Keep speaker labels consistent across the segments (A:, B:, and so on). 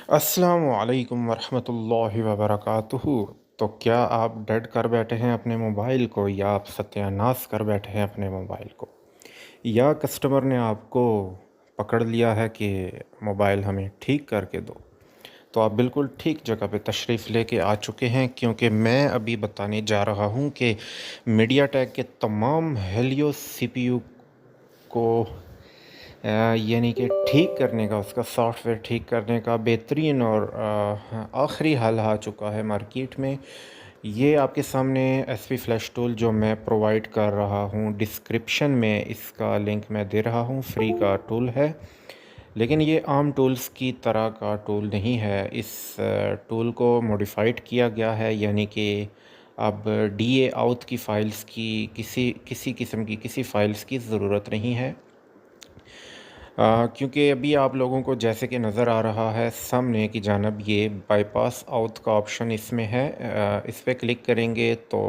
A: अस्सलामु अलैकुम वरहमतुल्लाहि वबरकातुहू। तो क्या आप डेड कर बैठे हैं अपने मोबाइल को, या आप सत्यानाश कर बैठे हैं अपने मोबाइल को, या कस्टमर ने आपको पकड़ लिया है कि मोबाइल हमें ठीक करके दो। तो आप बिल्कुल ठीक जगह पे तशरीफ़ लेके आ चुके हैं, क्योंकि मैं अभी बताने जा रहा हूँ कि मीडियाटेक के तमाम हेलियो सीपीयू को यानी कि ठीक करने का, उसका सॉफ्टवेयर ठीक करने का बेहतरीन और आखिरी हल आ चुका है मार्केट में। ये आपके सामने एसपी फ्लैश टूल जो मैं प्रोवाइड कर रहा हूँ, डिस्क्रिप्शन में इसका लिंक मैं दे रहा हूँ, फ्री का टूल है। लेकिन ये आम टूल्स की तरह का टूल नहीं है। इस टूल को मॉडिफाइड किया गया है, यानी कि अब डीए आउट की फ़ाइल्स की किसी किसी किस्म की किसी फ़ाइल्स की ज़रूरत नहीं है। क्योंकि अभी आप लोगों को जैसे कि नज़र आ रहा है सामने की जानब, ये बाईपास आउट का ऑप्शन इसमें है। इस पर क्लिक करेंगे तो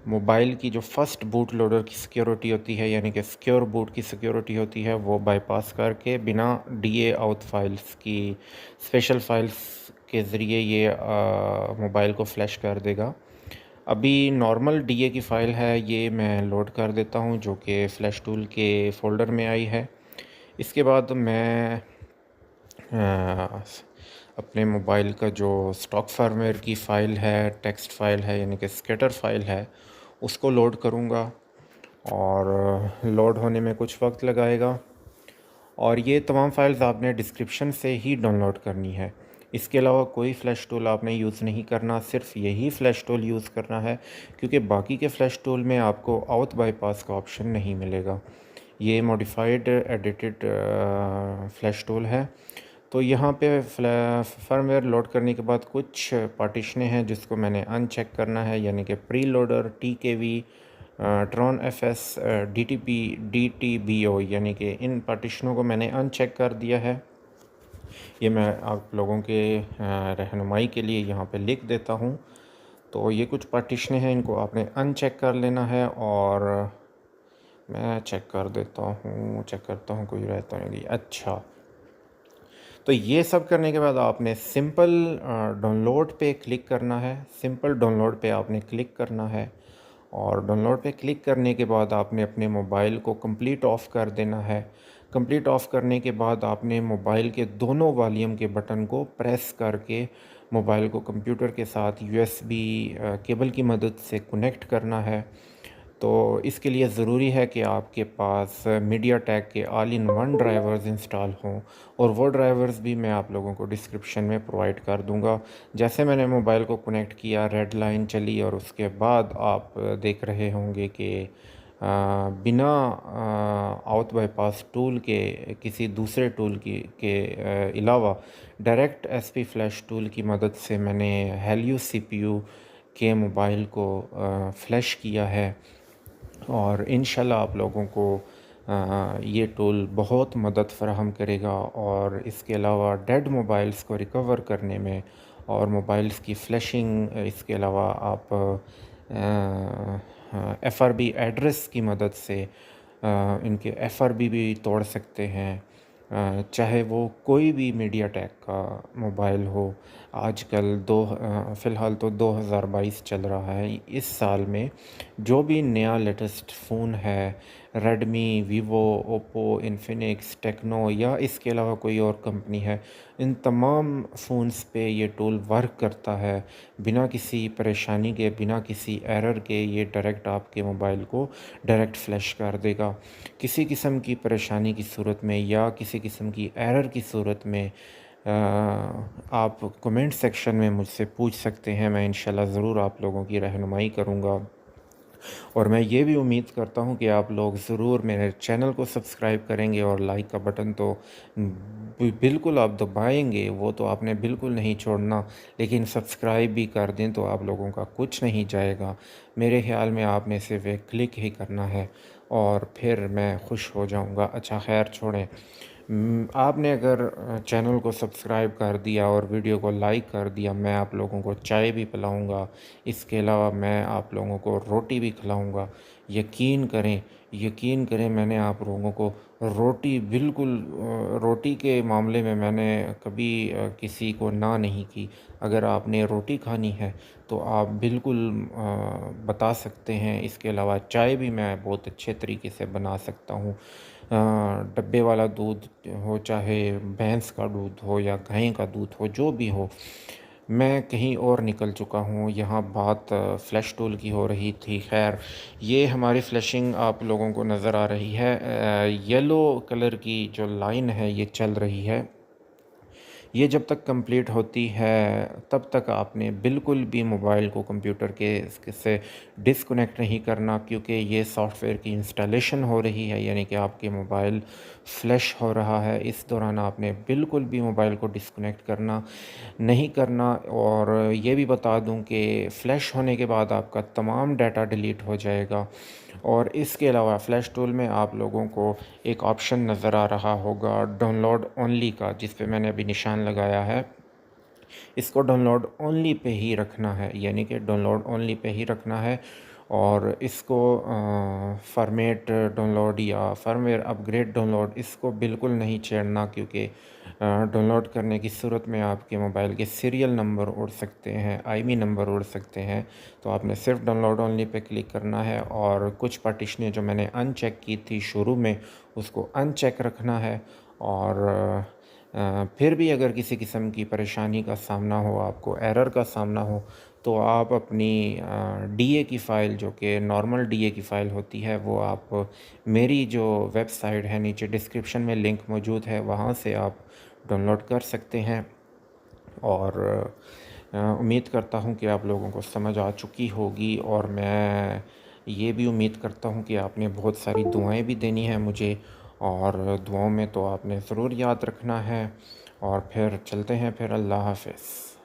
A: मोबाइल की जो फ़र्स्ट बूट लोडर की सिक्योरिटी होती है, यानी कि सिक्योर बूट की सिक्योरिटी होती है, वो बाईपास करके बिना डीए आउट फाइल्स की स्पेशल फाइल्स के ज़रिए ये मोबाइल को फ्लैश कर देगा। अभी नॉर्मल डीए की फ़ाइल है, ये मैं लोड कर देता हूँ, जो कि फ़्लैश टूल के फ़ोल्डर में आई है। इसके बाद मैं अपने मोबाइल का जो स्टॉक फर्मवेयर की फ़ाइल है, टेक्स्ट फ़ाइल है, यानी कि स्केटर फ़ाइल है, उसको लोड करूँगा। और लोड होने में कुछ वक्त लगाएगा। और ये तमाम फ़ाइल्स आपने डिस्क्रिप्शन से ही डाउनलोड करनी है। इसके अलावा कोई फ़्लैश टूल आपने यूज़ नहीं करना, सिर्फ यही फ़्लैश टूल यूज़ करना है, क्योंकि बाकी के फ़्लैश टूल में आपको आउट बाईपास का ऑप्शन नहीं मिलेगा। ये मॉडिफाइड एडिटेड फ़्लैश टूल है। तो यहाँ पे फर्मवेयर लोड करने के बाद कुछ पार्टीशनें हैं जिसको मैंने अनचेक करना है, यानी कि preloader, TKV, Tron FS, DTP, DTBO, यानी कि इन पार्टीशनों को मैंने अनचेक कर दिया है। ये मैं आप लोगों के रहनुमाई के लिए यहाँ पे लिख देता हूँ। तो ये कुछ पार्टीशनें हैं, इनको आपने अनचेक कर लेना है। और मैं चेक कर देता हूँ, चेक करता हूँ कोई रहता नहीं। अच्छा, तो ये सब करने के बाद आपने सिंपल डाउनलोड पे क्लिक करना है। सिंपल डाउनलोड पे आपने क्लिक करना है, और डाउनलोड पे क्लिक करने के बाद आपने अपने मोबाइल को कंप्लीट ऑफ़ कर देना है। कंप्लीट ऑफ़ करने के बाद आपने मोबाइल के दोनों वॉल्यूम के बटन को प्रेस करके मोबाइल को कंप्यूटर के साथ यूएसबी केबल की मदद से कनेक्ट करना है। तो इसके लिए ज़रूरी है कि आपके पास मीडियाटेक के all in one drivers install हों, और वो ड्राइवर्स भी मैं आप लोगों को डिस्क्रिप्शन में प्रोवाइड कर दूंगा। जैसे मैंने मोबाइल को कनेक्ट किया, रेड लाइन चली, और उसके बाद आप देख रहे होंगे कि बिना आउट बाईपास टूल के, किसी दूसरे टूल की के अलावा डायरेक्ट एसपी फ्लैश टूल की मदद से मैंने हेलियो सीपीयू के मोबाइल को फ्लैश किया है। और इंशाल्लाह आप लोगों को ये टूल बहुत मदद फ़राहम करेगा। और इसके अलावा डेड मोबाइल्स को रिकवर करने में, और मोबाइल्स की फ्लैशिंग, इसके अलावा आप एफआरबी एड्रेस की मदद से इनके एफआरबी भी तोड़ सकते हैं। चाहे वो कोई भी मीडियाटेक का मोबाइल हो। आजकल फ़िलहाल तो 2022 चल रहा है। इस साल में जो भी नया लेटेस्ट फ़ोन है, Redmi, Vivo, Oppo, Infinix, Tecno, या इसके अलावा कोई और कंपनी है, इन तमाम फ़ोन्स पे ये टूल वर्क करता है। बिना किसी परेशानी के, बिना किसी एरर के, ये डायरेक्ट आपके मोबाइल को डायरेक्ट फ्लैश कर देगा। किसी किस्म की परेशानी की सूरत में, या किसी किस्म की एरर की सूरत में आप कमेंट सेक्शन में मुझसे पूछ सकते हैं। मैं इंशाल्लाह ज़रूर आप लोगों की रहनुमाई करूँगा। और मैं ये भी उम्मीद करता हूँ कि आप लोग ज़रूर मेरे चैनल को सब्सक्राइब करेंगे, और लाइक का बटन तो बिल्कुल आप दबाएंगे, वो तो आपने बिल्कुल नहीं छोड़ना। लेकिन सब्सक्राइब भी कर दें तो आप लोगों का कुछ नहीं जाएगा। मेरे ख़्याल में आपने सिर्फ एक क्लिक ही करना है, और फिर मैं खुश हो जाऊँगा। अच्छा, खैर छोड़ें। आपने अगर चैनल को सब्सक्राइब कर दिया और वीडियो को लाइक कर दिया, मैं आप लोगों को चाय भी पिलाऊंगा। इसके अलावा मैं आप लोगों को रोटी भी खिलाऊंगा। यकीन करें, यकीन करें मैंने आप लोगों को रोटी बिल्कुल रोटी के मामले में मैंने कभी किसी को ना नहीं की। अगर आपने रोटी खानी है तो आप बिल्कुल बता सकते हैं। इसके अलावा चाय भी मैं बहुत अच्छे तरीके से बना सकता हूँ। डब्बे वाला दूध हो, चाहे भैंस का दूध हो या गाय का दूध हो, जो भी हो। मैं कहीं और निकल चुका हूँ, यहाँ बात फ़्लैश टूल की हो रही थी। ख़ैर, ये हमारी फ़्लैशिंग आप लोगों को नज़र आ रही है। येलो कलर की जो लाइन है ये चल रही है। ये जब तक कंप्लीट होती है तब तक आपने बिल्कुल भी मोबाइल को कंप्यूटर के से डिस्कनेक्ट नहीं करना, क्योंकि ये सॉफ्टवेयर की इंस्टॉलेशन हो रही है, यानी कि आपके मोबाइल फ्लैश हो रहा है। इस दौरान आपने बिल्कुल भी मोबाइल को डिस्कनेक्ट करना नहीं करना। और ये भी बता दूं कि फ़्लैश होने के बाद आपका तमाम डाटा डिलीट हो जाएगा। और इसके अलावा फ़्लैश टूल में आप लोगों को एक ऑप्शन नज़र आ रहा होगा डाउनलोड ओनली का, जिस पे मैंने अभी निशान लगाया है। इसको डाउनलोड ओनली पे ही रखना है, यानी कि डाउनलोड ओनली पे ही रखना है। और इसको फॉर्मेट डाउनलोड या फर्मवेयर अपग्रेड डाउनलोड इसको बिल्कुल नहीं छेड़ना, क्योंकि डाउनलोड करने की सूरत में आपके मोबाइल के सीरियल नंबर उड़ सकते हैं, आईएमईआई नंबर उड़ सकते हैं। तो आपने सिर्फ डाउनलोड ओनली पे क्लिक करना है। और कुछ पार्टीशनें जो मैंने अनचेक की थी शुरू में, उसको अनचेक रखना है। और फिर भी अगर किसी किस्म की परेशानी का सामना हो, आपको एरर का सामना हो, तो आप अपनी डीए की फ़ाइल, जो कि नॉर्मल डीए की फ़ाइल होती है, वो आप मेरी जो वेबसाइट है, नीचे डिस्क्रिप्शन में लिंक मौजूद है, वहाँ से आप डाउनलोड कर सकते हैं। और उम्मीद करता हूँ कि आप लोगों को समझ आ चुकी होगी। और मैं ये भी उम्मीद करता हूँ कि आपने बहुत सारी दुआएं भी देनी है मुझे, और दुआओं में तो आपने ज़रूर याद रखना है। और फिर चलते हैं, फिर अल्लाह हाफ़िज़।